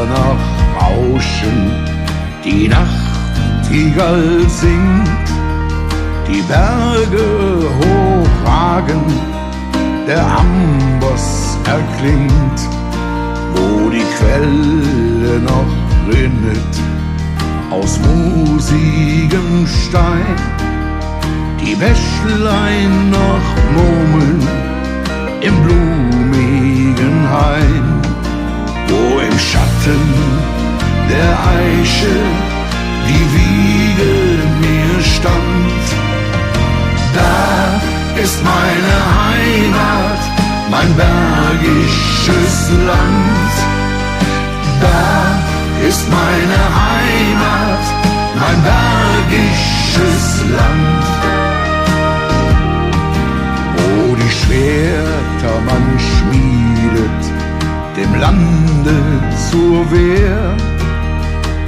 noch rauschen, die Nachtigall singt, die Berge hochragen, der Amboss erklingt, wo die Quelle noch rinnet aus moosigem Stein, die Bächlein noch murmeln im blumigen Hain, wo im Schatten der Eiche die Wiege mir stand. Da ist meine Heimat, mein bergisches Land. Da ist meine Heimat, mein bergisches Land. Wo die Schwerter man schmiedet, dem Lande zur Wehr,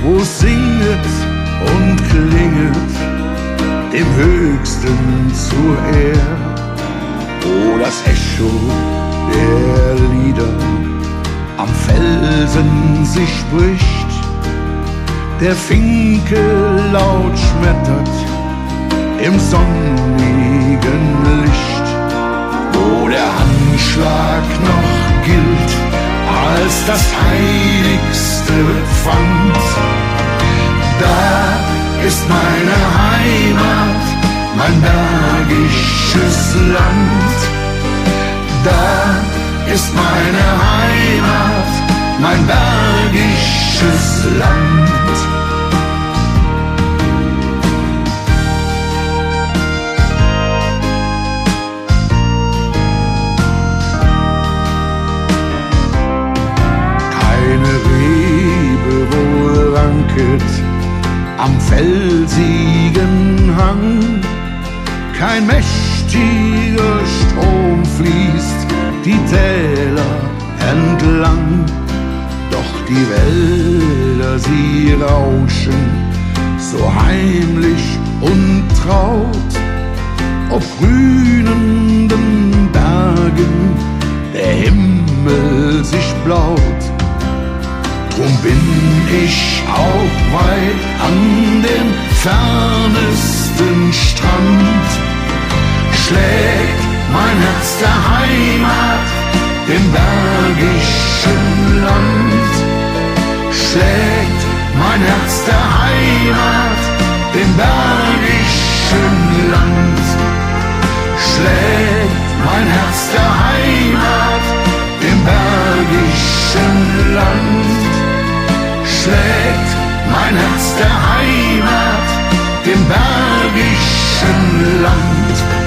wo singet und klinget, dem Höchsten zur Ehr, wo das Echo der Lieder am Felsen sich bricht, der Finke laut schmettert im sonnigen Licht, wo der Handschlag noch gilt als das heiligste Pfand. Da ist meine Heimat, mein bergisches Land. Da ist meine Heimat, mein bergisches Land. Keine Rebe wohl ranket am felsigen Hang, kein mächtiger Strom fließt die Täler entlang, doch die Wälder, sie rauschen so heimlich und traut, ob grünenden Bergen der Himmel sich blaut. Drum bin ich auch weit an dem fernsten Strand, schlägt mein Herz der Heimat, dem bergischen Land. Schlägt mein Herz der Heimat, dem bergischen Land. Schlägt mein Herz der Heimat, dem bergischen Land. Schlägt mein Herz der Heimat, dem bergischen Land.